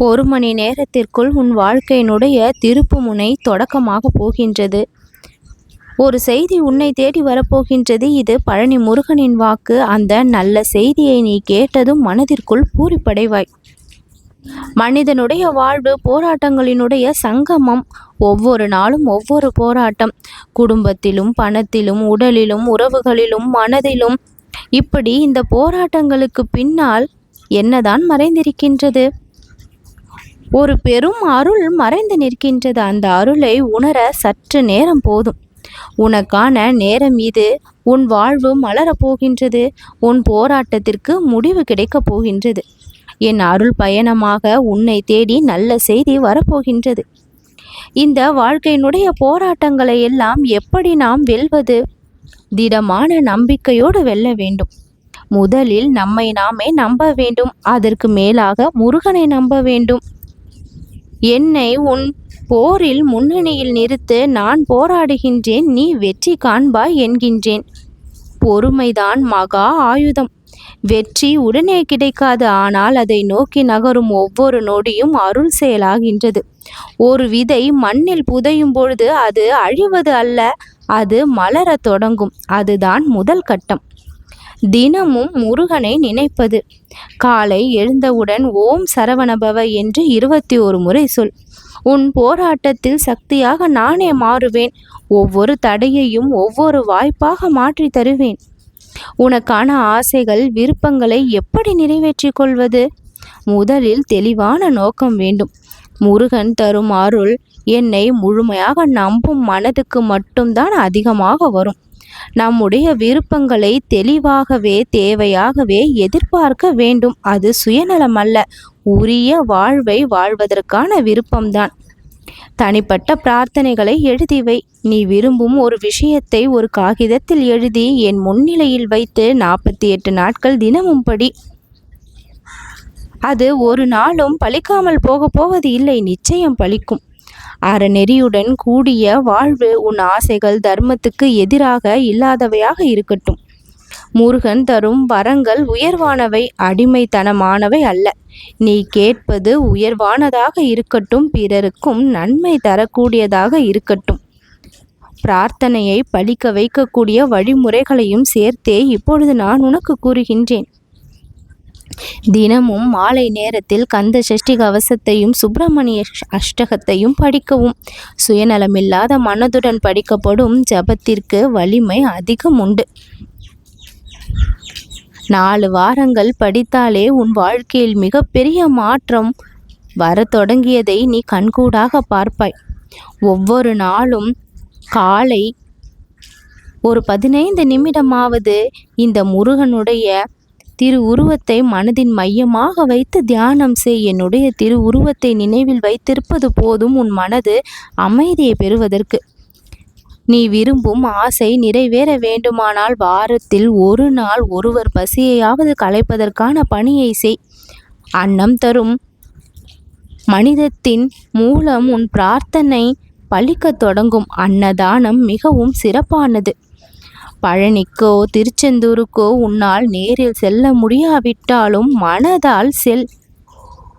1 மணி நேரத்திற்குள் உன் வாழ்க்கையினுடைய திருப்புமுனை தொடக்கமாக போகின்றது. ஒரு செய்தி உன்னை தேடி வரப்போகின்றது. இது பழனி முருகனின் வாக்கு. அந்த நல்ல செய்தியை நீ கேட்டதும் மனதிற்குள் பூரிப்படைவாய். மனிதனுடைய வாழ்வு போராட்டங்களினுடைய சங்கமம். ஒவ்வொரு நாளும் ஒவ்வொரு போராட்டம். குடும்பத்திலும், பணத்திலும், உடலிலும், உறவுகளிலும், மனதிலும். இப்படி இந்த போராட்டங்களுக்கு பின்னால் என்னதான் மறைந்திருக்கின்றது? ஒரு பெரும் அருள் மறைந்து நிற்கின்றது. அந்த அருளை உணர சற்று நேரம் போதும். உனக்கான நேரம் இது. உன் வாழ்வு மலரப்போகின்றது. உன் போராட்டத்திற்கு முடிவு கிடைக்கப் போகின்றது. என் அருள் பயணமாக உன்னை தேடி நல்ல செய்தி வரப்போகின்றது. இந்த வாழ்க்கையினுடைய போராட்டங்களை எல்லாம் எப்படி நாம் வெல்வது? திடமான நம்பிக்கையோடு வெல்ல வேண்டும். முதலில் நம்மை நாமே நம்ப வேண்டும். அதற்கு மேலாக முருகனை நம்ப வேண்டும். என்னை உன் போரில் முன்னணியில் நிறுத்து. நான் போராடுகின்றேன், நீ வெற்றி காண்பாய் என்கின்றேன். பொறுமைதான் மகா ஆயுதம். வெற்றி உடனே கிடைக்காது. ஆனால் அதை நோக்கி நகரும் ஒவ்வொரு நொடியும் அருள் செயலாகின்றது. ஒரு விதை மண்ணில் புதையும் பொழுது அது அழிவது அல்ல, அது மலரத் தொடங்கும். அதுதான் முதல் கட்டம். தினமும் முருகனை நினைப்பது. காலை எழுந்தவுடன் ஓம் சரவணபவ என்று 21 முறை சொல். உன் போராட்டத்தில் சக்தியாக நானே மாறுவேன். ஒவ்வொரு தடையையும் ஒவ்வொரு வாய்ப்பாக மாற்றி தருவேன். உனக்கான ஆசைகள், விருப்பங்களை எப்படி நிறைவேற்றிக் கொள்வது? முதலில் தெளிவான நோக்கம் வேண்டும். முருகன் தரும் அருள் என்னை முழுமையாக நம்பும் மனதுக்கு மட்டும்தான் அதிகமாக வரும். நம்முடைய விருப்பங்களை தெளிவாகவே, தேவையாகவே எதிர்பார்க்க வேண்டும். அது சுயநலம் அல்ல, உரிய வாழ்வை வாழ்வதற்கான விருப்பம்தான். தனிப்பட்ட பிரார்த்தனைகளை எழுதிவை. நீ விரும்பும் ஒரு விஷயத்தை ஒரு காகிதத்தில் எழுதி என் முன்னிலையில் வைத்து 48 நாட்கள் தினமும் படி. அது ஒரு நாளும் பலிக்காமல் போவது இல்லை, நிச்சயம் பலிக்கும். அறநெறியுடன் கூடிய வாழ்வு. உன் ஆசைகள் தர்மத்துக்கு எதிராக இல்லாதவையாக இருக்கட்டும். முருகன் தரும் வரங்கள் உயர்வானவை, அடிமைத்தனமானவை அல்ல. நீ கேட்பது உயர்வானதாக இருக்கட்டும், பிறருக்கும் நன்மை தரக்கூடியதாக இருக்கட்டும். பிரார்த்தனையை பலிக்க வைக்கக்கூடிய வழிமுறைகளையும் சேர்த்தே இப்பொழுது நான் உனக்கு கூறுகின்றேன். தினமும் மாலை நேரத்தில் கந்த சஷ்டி கவசத்தையும் சுப்பிரமணிய அஷ்டகத்தையும் படிக்கவும். சுயநலமில்லாத மனதுடன் படிக்கப்படும் ஜபத்திற்கு வலிமை அதிகம் உண்டு. 4 வாரங்கள் படித்தாலே உன் வாழ்க்கையில் மிகப்பெரிய மாற்றம் வர தொடங்கியதை நீ கண்கூடாக பார்ப்பாய். ஒவ்வொரு நாளும் காலை ஒரு 15 நிமிடமாவது இந்த முருகனுடைய திருவுருவத்தை மனதின் மையமாக வைத்து தியானம் செய். என்னுடைய திருவுருவத்தை நினைவில் வைத்திருப்பது போதும் உன் மனது அமைதியை பெறுவதற்கு. நீ விரும்பும் ஆசை நிறைவேற வேண்டுமானால் வாரத்தில் ஒரு நாள் ஒருவர் பசியையாவது களைப்பதற்கான பணியை செய். அன்னம் தரும் மனிதத்தின் மூலம் உன் பிரார்த்தனை பலிக்கத் தொடங்கும். அன்னதானம் மிகவும் சிறப்பானது. பழனிக்கோ திருச்செந்தூருக்கோ உன்னால் நேரில் செல்ல முடியாவிட்டாலும் மனதால் செல்.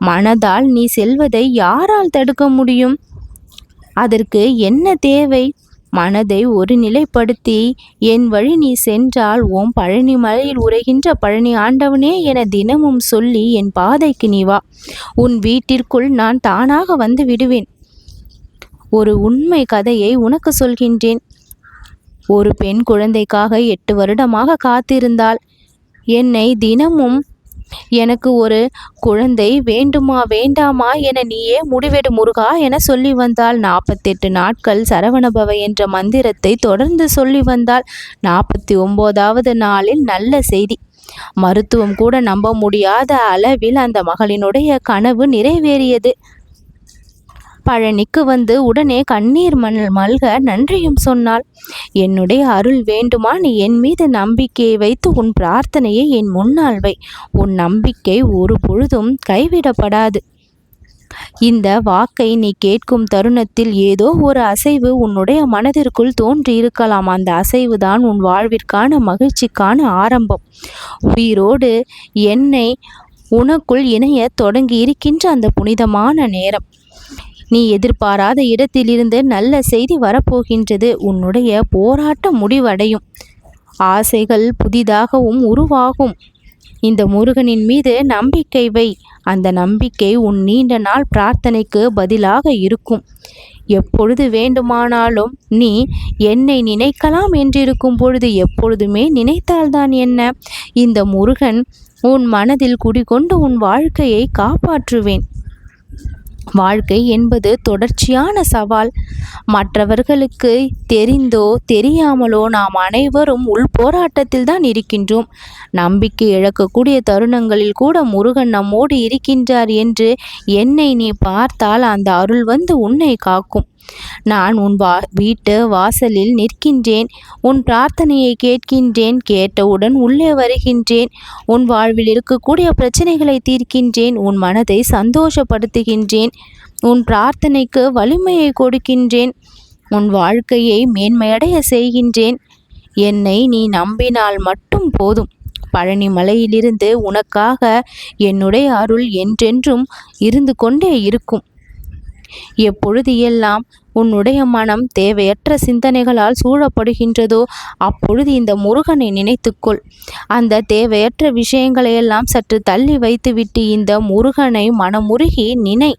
மனதால் நீ செல்வதை யாரால் தடுக்க முடியும்? அதற்கு என்ன தேவை? மனதை ஒருநிலைப்படுத்தி என் வழி நீ சென்றால் ஓம் பழனி மலையில் உரைகின்ற பழனி ஆண்டவனே என தினமும் சொல்லி என் பாதைக்கு நீ வா. உன் வீட்டிற்குள் நான் தானாக வந்து விடுவேன். ஒரு உண்மை கதையை உனக்கு சொல்கின்றேன். ஒரு பெண் குழந்தைக்காக 8 வருடமாக காத்திருந்தாள். என்னை தினமும் எனக்கு ஒரு குழந்தை வேண்டுமா வேண்டாமா என நீயே முடிவெடு முருகா என சொல்லி வந்தாள். 48 நாட்கள் சரவணபவ என்ற மந்திரத்தை தொடர்ந்து சொல்லி வந்தாள். 49வது நாளில் நல்ல செய்தி. மருத்துவம் கூட நம்ப முடியாத அளவில் அந்த மகளினுடைய கனவு நிறைவேறியது. பழனிக்கு வந்து உடனே கண்ணீர் மல்க நன்றியும் சொன்னாள். என்னுடைய அருள் வேண்டுமா? நீ என் மீது நம்பிக்கையை வைத்து உன் பிரார்த்தனையை என் முன்னால் வை. உன் நம்பிக்கை ஒரு பொழுதும் கைவிடப்படாது. இந்த வாக்கை நீ கேட்கும் தருணத்தில் ஏதோ ஒரு அசைவு உன்னுடைய மனதிற்குள் தோன்றி இருக்கலாம். அந்த அசைவுதான் உன் வாழ்விற்கான மகிழ்ச்சிக்கான ஆரம்பம். உயிரோடு என்னை உனக்குள் இணைய தொடங்கி இருக்கின்ற அந்த புனிதமான நேரம். நீ எதிர்பாராத இடத்திலிருந்து நல்ல செய்தி வரப்போகின்றது. உன்னுடைய போராட்டம் முடிவடையும். ஆசைகள் புதிதாகவும் உருவாகும். இந்த முருகனின் மீது நம்பிக்கை வை. அந்த நம்பிக்கை உன் நீண்ட நாள் பிரார்த்தனைக்கு பதிலாக இருக்கும். எப்பொழுது வேண்டுமானாலும் நீ என்னை நினைக்கலாம் என்றிருக்கும் பொழுது எப்பொழுதுமே நினைத்தால்தான் என்ன? இந்த முருகன் உன் மனதில் குடிகொண்டு உன் வாழ்க்கையை காப்பாற்றுவேன். வாழ்க்கை என்பது தொடர்ச்சியான சவால். மற்றவர்களுக்கு தெரிந்தோ தெரியாமலோ நாம் அனைவரும் உள் போராட்டத்தில் தான் இருக்கின்றோம். நம்பிக்கை இழக்கக்கூடிய தருணங்களில் கூட முருகன் நம்மோடு இருக்கின்றார் என்று என்னை நீ பார்த்தால் அந்த அருள் வந்து உன்னை காக்கும். நான் உன் வீட்டு வாசலில் நிற்கின்றேன். உன் பிரார்த்தனையை கேட்கின்றேன். கேட்டவுடன் உள்ளே வருகின்றேன். உன் வாழ்வில் இருக்கக்கூடிய பிரச்சனைகளை தீர்க்கின்றேன். உன் மனதை சந்தோஷப்படுத்துகின்றேன். உன் பிரார்த்தனைக்கு வலிமையை கொடுக்கின்றேன். உன் வாழ்க்கையை மேன்மையடைய செய்கின்றேன். என்னை நீ நம்பினால் மட்டும் போதும். பழனி மலையிலிருந்து உனக்காக என்னுடைய அருள் என்றென்றும் இருந்து கொண்டே இருக்கும். எப்பொழுது எல்லாம் உன்னுடைய மனம் தேவையற்ற சிந்தனைகளால் சூழப்படுகின்றதோ அப்பொழுது இந்த முருகனை நினைத்துக்கொள். அந்த தேவையற்ற விஷயங்களையெல்லாம் சற்று தள்ளி வைத்துவிட்டு இந்த முருகனை மனமுருகி நினை.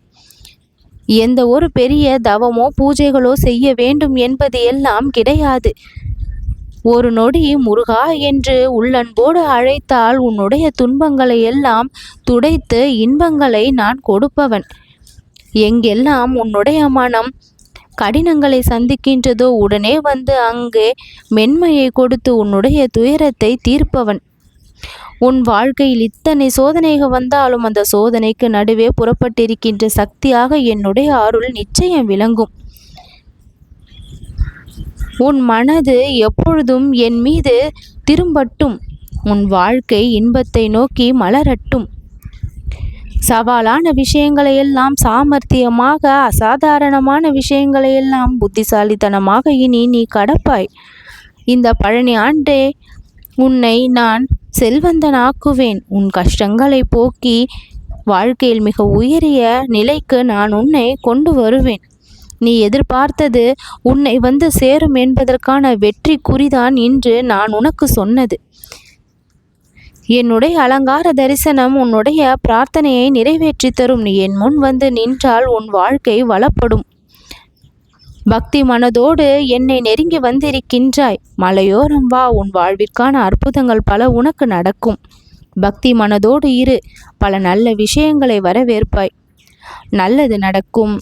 எந்த ஒரு பெரிய தவமோ பூஜைகளோ செய்ய வேண்டும் என்பது எல்லாம் கிடையாது. ஒரு நொடி முருகா என்று உள்ளன்போடு அழைத்தால் உன்னுடைய துன்பங்களை எல்லாம் துடைத்து இன்பங்களை நான் கொடுப்பவன். எங்கெல்லாம் உன்னுடைய மனம் கடினங்களை சந்திக்கின்றதோ உடனே வந்து அங்கே மென்மையை கொடுத்து உன்னுடைய துயரத்தை தீர்ப்பவன். உன் வாழ்க்கையில் இத்தனை சோதனைகள் வந்தாலும் அந்த சோதனைக்கு நடுவே புறப்பட்டிருக்கின்ற சக்தியாக என்னுடைய அருள் நிச்சயம் விளங்கும். உன் மனது எப்பொழுதும் என் மீது திரும்பட்டும். உன் வாழ்க்கை இன்பத்தை நோக்கி மலரட்டும். சவாலான விஷயங்களையெல்லாம் சாமர்த்தியமாக, அசாதாரணமான விஷயங்களையெல்லாம் புத்திசாலித்தனமாக இனி நீ கடப்பாய். இந்த பழனி ஆண்டே உன்னை நான் செல்வந்தனாக்குவேன். உன் கஷ்டங்களை போக்கி வாழ்க்கையில் மிக உயரிய நிலைக்கு நான் உன்னை கொண்டு வருவேன். நீ எதிர்பார்த்தது உன்னை வந்து சேரும் என்பதற்கான வெற்றி குறிதான் இன்று நான் உனக்கு சொன்னது. என்னுடைய அலங்கார தரிசனம் உன்னுடைய பிரார்த்தனையை நிறைவேற்றி தரும். நீ என் முன் வந்து நின்றால் உன் வாழ்க்கை வளப்படும். பக்தி மனதோடு என்னை நெருங்கி வந்திருக்கின்றாய். மலையோரம் வா, உன் வாழ்விற்கான அற்புதங்கள் பல உனக்கு நடக்கும். பக்தி மனதோடு இரு, பல நல்ல விஷயங்களை வரவேற்பாய். நல்லது நடக்கும்.